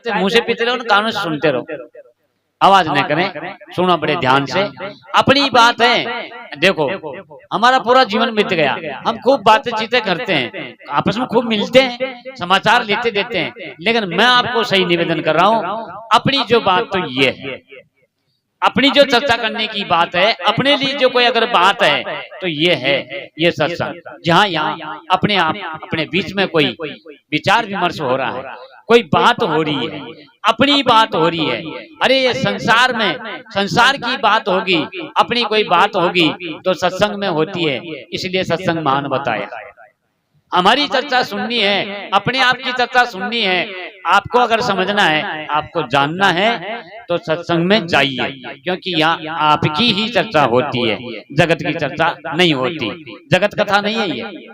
शायद मुंह से पीते रहो, कानों से सुनते रहो, आवाज न करें, सुनो बड़े ध्यान से। अपनी बात है, देखो हमारा पूरा जीवन बीत गया, हम खूब बातें चीतें करते हैं, आपस में खूब मिलते हैं, समाचार लेते देते हैं, लेकिन मैं आपको सही निवेदन कर रहा हूं, अपनी जो बात तो ये है, अपनी जो चर्चा करने की बात है, अपने लिए जो कोई अगर बात है तो ये है, ये सत्संग, जहाँ यहाँ अपने आप अपने बीच में कोई विचार विमर्श हो रहा है, कोई बात हो रही है, अपनी बात हो रही है। अरे ये संसार में संसार की बात होगी, अपनी कोई बात होगी तो सत्संग में होती है, इसलिए सत्संग महान बताया। हमारी चर्चा सुननी है, अपने आप की चर्चा सुननी है, आपको अगर समझना है, आपको जानना है तो सत्संग में जाइए, क्योंकि यहाँ आपकी ही चर्चा होती है, जगत की चर्चा नहीं होती। जगत कथा नहीं है ये,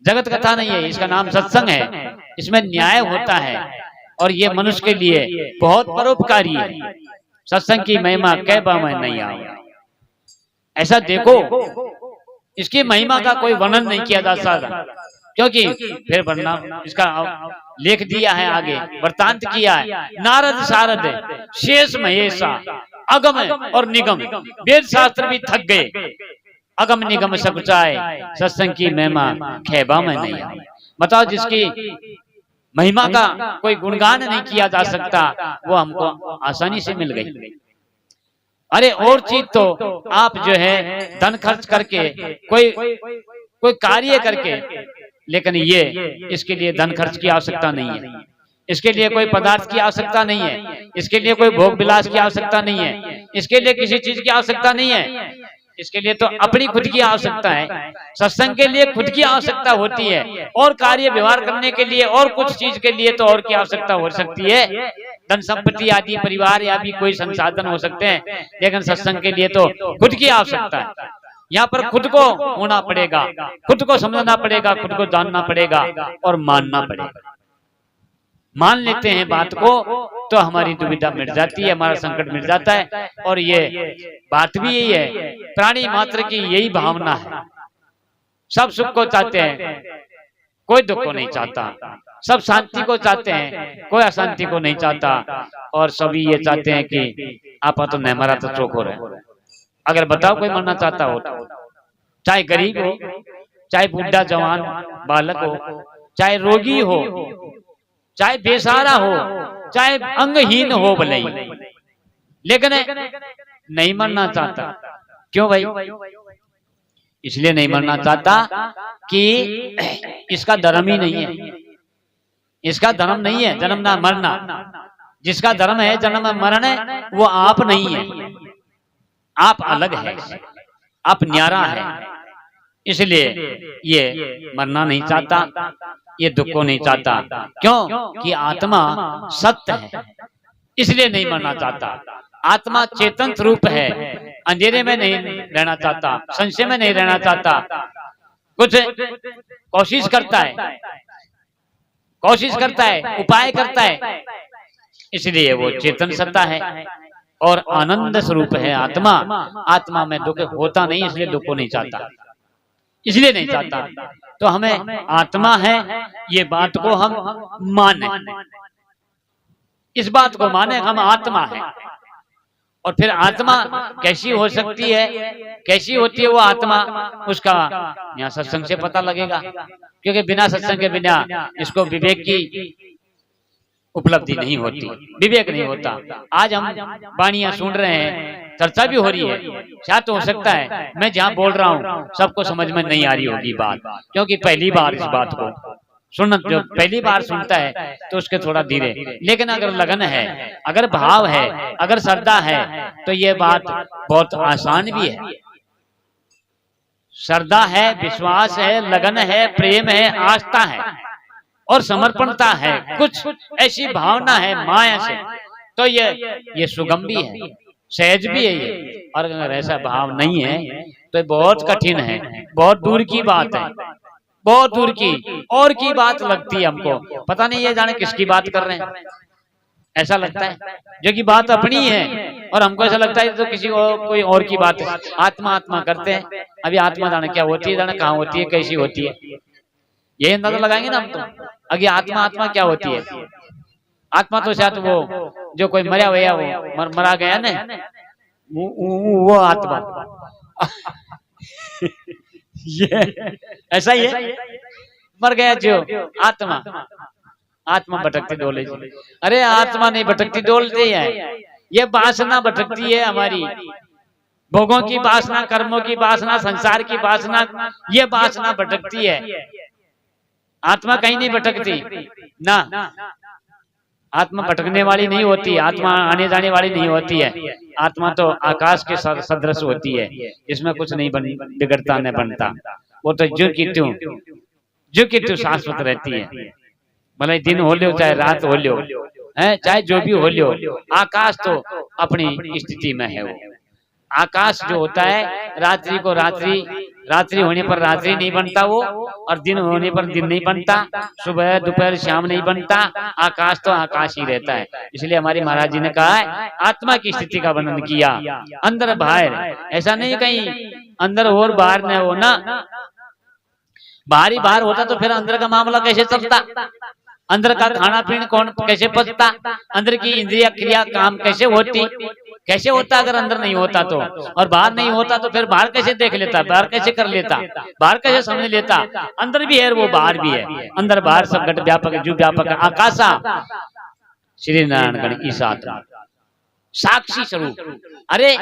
जगत कथा नहीं है, इसका नाम सत्संग है, इसमें न्याय होता है और ये मनुष्य के लिए बहुत परोपकारी है। सत्संग की महिमा कहबा में नहीं आई, ऐसा देखो, इसकी महिमा का कोई वर्णन नहीं किया जा सकता, क्योंकि फिर वरना इसका लेख दिया है आगे, वृतांत किया है, नारद शारद शेष महेशा अगम और निगम, वेद शास्त्र भी थक गए, अगम निगम सब चाहे, सत्संग की महिमा कहबा में नहीं आई। बताओ, जिसकी महिमा का कोई गुणगान नहीं किया जा सकता, वो हमको आसानी से मिल गई। अरे और चीज तो आप जो है धन खर्च करके कोई कार्य करके, लेकिन ये इसके लिए धन खर्च की आवश्यकता नहीं है, इसके लिए कोई पदार्थ की आवश्यकता नहीं है, इसके लिए कोई भोग विलास की आवश्यकता नहीं है, इसके लिए किसी चीज की आवश्यकता नहीं है, इसके लिए तो अपनी खुद की आवश्यकता है। सत्संग के लिए खुद की आवश्यकता होती है, और कार्य व्यवहार करने के लिए और कुछ चीज के लिए तो और की आवश्यकता हो सकती है, धन संपत्ति आदि परिवार या भी कोई संसाधन हो सकते हैं, लेकिन सत्संग के लिए तो खुद की आवश्यकता है। यहाँ पर खुद को होना पड़ेगा, खुद को समझना पड़ेगा, खुद को जानना पड़ेगा और मानना पड़ेगा। मान लेते हैं बात को तो हमारी दुविधा मिट जाती है, हमारा संकट मिट जाता है। और ये बात भी यही है, प्राणी मात्र की यही भावना है, सब सुख को चाहते हैं, कोई दुख को नहीं चाहता, सब शांति को चाहते हैं, कोई अशांति को नहीं चाहता, और सभी ये चाहते हैं कि आपा तो नहीं मरा तो चौक हो रहे। अगर बताओ कोई मरना चाहता हो, चाहे गरीब हो, चाहे बूढ़ा जवान बालक हो, चाहे रोगी हो, चाहे बेसहारा हो, चाहे अंगहीन हो भले ही, लेकिन नहीं मरना चाहता। क्यों भाई? इसलिए नहीं मरना चाहता कि इसका धर्म ही नहीं है, इसका धर्म नहीं है जन्म ना मरना। जिसका धर्म है जन्म मरण वो आप नहीं है, आप अलग है, आप न्यारा है। इसलिए ये मरना नहीं चाहता, ये दुख को नहीं चाहता। क्यों? कि आत्मा सत्य है, इसलिए नहीं मरना चाहता। आत्मा चेतन स्वरूप है, अंधेरे में नहीं रहना चाहता, संशय में नहीं रहना चाहता, कुछ कोशिश करता है, कोशिश करता है, उपाय करता है, इसलिए वो चेतन सत्ता है और आनंद स्वरूप है आत्मा। आत्मा में दुख होता नहीं, इसलिए दुख को नहीं चाहता, इसलिए नहीं चाहता। तो हमें आत्मा है ये बात को हम माने, इस बात को माने हम आत्मा है। और फिर आत्मा कैसी हो सकती है, कैसी होती है वो आत्मा, उसका यहाँ सत्संग से पता लगेगा, क्योंकि बिना सत्संग के बिना इसको विवेक की उपलब्धि नहीं होती, विवेक नहीं होता। आज हम वाणियां सुन रहे हैं, चर्चा भी हो रही है, शायद तो हो सकता है मैं जहाँ बोल रहा हूँ सबको समझ में नहीं आ रही होगी बात, क्योंकि पहली बार इस बात को सुन, जो पहली बार सुनता है तो उसके थोड़ा धीरे, लेकिन अगर लगन है, अगर भाव है, अगर श्रद्धा है तो ये बात बहुत आसान भी है। श्रद्धा है, विश्वास है, लगन है, प्रेम है, आस्था है और समर्पणता है, कुछ ऐसी भावना है माया से, तो ये सुगम भी है, सहज भी है ये। और अगर ऐसा भाव नहीं है तो बहुत कठिन है, बहुत दूर की बात है, बहुत दूर की और की बात लगती है हमको। पता नहीं ये जाने किसकी बात कर रहे हैं, ऐसा लगता है जो कि बात अपनी है और हमको ऐसा लगता है तो किसी कोई और की बात है। आत्मा आत्मा करते हैं, अभी आत्मा जाने क्या होती है, जाने कहाँ होती है, कैसी होती है, ये अंदाजा लगाएंगे ना हम तो। अभी आत्मा आत्मा क्या होती है, आत्मा तो शायद वो जो कोई मरा हुआ वो मरा गया ना, वो आत्मा ये ऐसा ही है, मर गया जो आत्मा, आत्मा भटकती डोले। अरे आत्मा नहीं भटकती डोलती है, ये वासना भटकती है हमारी, भोगों की वासना, कर्मों की वासना, संसार की वासना, ये वासना भटकती है। आत्मा कहीं नहीं भटकती ना, आत्मा भटकने वाली नहीं होती, आत्मा आने जाने वाली नहीं होती है। आत्मा तो आकाश के सदृश होती है, इसमें कुछ नहीं बिगड़ता न बनता, वो तो जो की त्यों शाश्वत रहती है। भले दिन हो लो चाहे रात हो लो, है चाहे जो भी हो लो, आकाश तो अपनी स्थिति में है। वो आकाश जो होता है, रात्रि को रात्रि होने पर रात्रि नहीं बनता वो, और दिन होने पर दिन नहीं बनता, सुबह दोपहर शाम नहीं बनता, आकाश तो आकाश ही रहता है। इसलिए हमारे महाराज जी ने कहा है आत्मा की स्थिति का वर्णन किया, अंदर बाहर, ऐसा नहीं कहीं अंदर और बाहर न हो ना, बाहर ही बाहर होता तो फिर अंदर का मामला कैसे चलता, अंदर का खाना पीना कौन कैसे पचता, अंदर की इंद्रिया क्रिया काम कैसे होती, कैसे होता अगर अंदर नहीं होता तो, और बाहर नहीं होता तो फिर बाहर कैसे देख लेता, बाहर कैसे कर लेता, बाहर कैसे समझ लेता, अंदर भी है वो बाहर भी है, अंदर बाहर सब घट व्यापक जो व्यापक आकाशा श्री नारायण गण ईसा साक्षी स्वरूप। अरे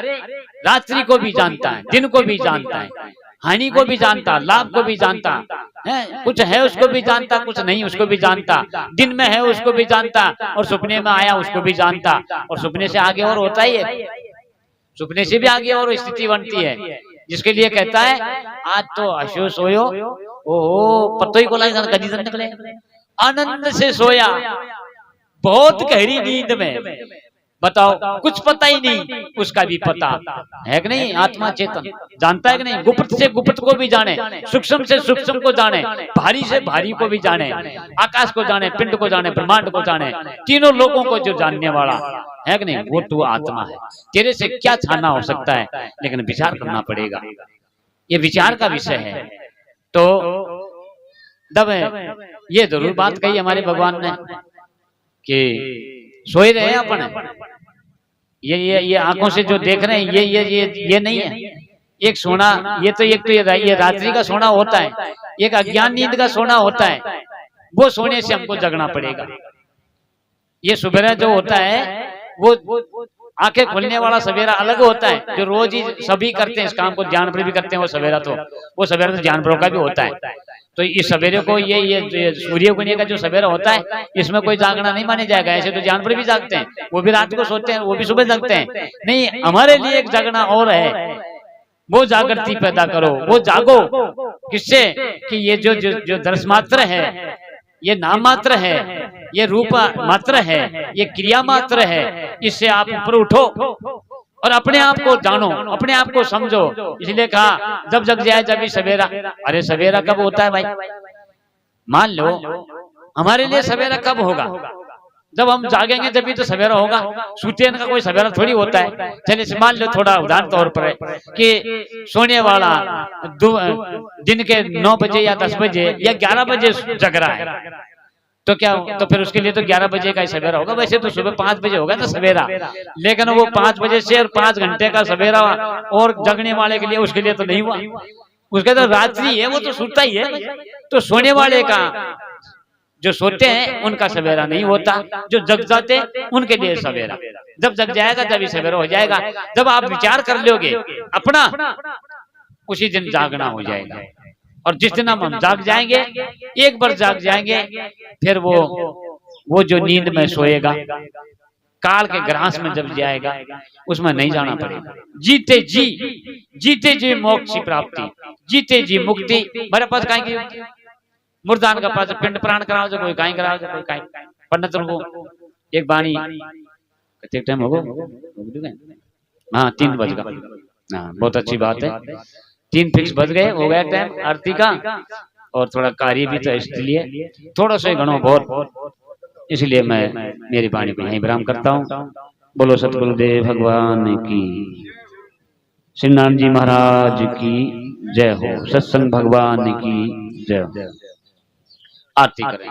रात्रि को भी जानता है, दिन को भी जानता है, हानि को भी जानता, लाभ को भी जानता है, कुछ है उसको भी जानता, कुछ नहीं उसको भी जानता, दिन में है उसको भी जानता, और सपने में आया उसको भी जानता, और सपने से आगे और होता ही है, सपने से भी आगे और स्थिति बनती है, जिसके लिए कहता है आज तो अशो सोयो, ओहो पतो ही को कदी निकले, आनंद से सोया, बहुत गहरी नींद में, बताओ कुछ पता ही नहीं, उसका भी पता है कि नहीं, आत्मा चेतन जानता है कि नहीं, गुप्त से गुप्त को भी जाने, सूक्ष्म से सूक्ष्म को जाने, भारी से भारी को भी जाने, आकाश को जाने, पिंड को जाने, ब्रह्मांड को जाने, तीनों लोगों को जो जानने वाला है कि नहीं, वो तू आत्मा है। तेरे से क्या छाना हो सकता है, लेकिन विचार करना पड़ेगा, ये विचार का विषय है। तो तब ये जरूर बात कही हमारे भगवान ने कि सोए रहे हैं अपन, ये आंखों से जो देख रहे हैं ये नहीं है, एक सोना, ये तो ये रात्रि का सोना होता है, एक अज्ञान नींद का सोना होता है, वो सोने से हमको जगना पड़ेगा। ये सवेरा जो होता है वो आंखें खोलने वाला सवेरा अलग होता है, जो रोज ही सभी करते हैं इस काम को, ध्यान पर भी करते हैं, वो सवेरा तो जानवरों का भी होता है। तो इस सवेरे को ये सूर्य उगने का जो सवेरा होता है, इसमें कोई जागना नहीं माने जाएगा। ऐसे तो जानवर भी जागते हैं, वो भी रात को सोते हैं, वो भी सुबह जागते हैं, नहीं हमारे लिए एक जागना और है, वो जागृति पैदा करो, वो जागो किससे कि ये जो दर्श मात्र है, ये नाम मात्र है, ये रूप मात्र है, ये क्रिया मात्र है, इससे आप ऊपर उठो और अपने आप को जानो, अपने आप को समझो। इसलिए कहा जब जग जाए जब भी सवेरा। अरे सवेरा कब होता है भाई, मान लो हमारे लिए सवेरा कब होगा, जब हम जागेंगे जब भी तो सवेरा होगा, सूते का कोई सवेरा थोड़ी होता है। चलिए मान लो थोड़ा उदाहरण तौर पर है कि सोने वाला दिन के 9 बजे या 10 बजे या 11 बजे जग रहा है, तो क्या, तो फिर उसके लिए तो 11 बजे का ही सवेरा होगा। वैसे तो सुबह 5 बजे होगा ना सवेरा, लेकिन वो 5 बजे से और 5 घंटे का सवेरा और जगने वाले के लिए, उसके लिए तो नहीं हुआ, उसके तो रात्रि है, वो तो सोता ही है। तो सोने वाले का, जो सोते हैं उनका सवेरा नहीं होता, जो जग जाते उनके लिए सवेरा, जब जग जाएगा जब ही सवेरा हो जाएगा। जब आप विचार कर लोगे अपना, उसी दिन जागना हो जाएगा। और जिस दिन हम जाग जाएंगे, एक बार जाग जाएंगे, फिर वो जो नींद में सोएगा, काल के ग्रास में जब जाएगा, उसमें नहीं जाना पड़ेगा। जीते जी मोक्ष की प्राप्ति, जीते जी मुक्ति। मेरे पास कहीं मुर्दान का पास पिंड प्राण कराओ, जो कोई कहीं कराओ, जो कोई कहीं पंडित को एक बाणी कितने टाइम होगा, हाँ 3 बज गया, हाँ बहुत अच्छी बात है, 3 फिक्स बज गए, हो गया टाइम आरती का, और थोड़ा कार्य भी था, इसलिए थोड़ा सा घणो बहुत, इसलिए मैं मेरी वाणी को यहीं विराम करता हूँ। बोलो सतगुरुदेव भगवान की, श्री नारायण जी महाराज की जय हो, सत्संग भगवान की जय हो। आरती करें।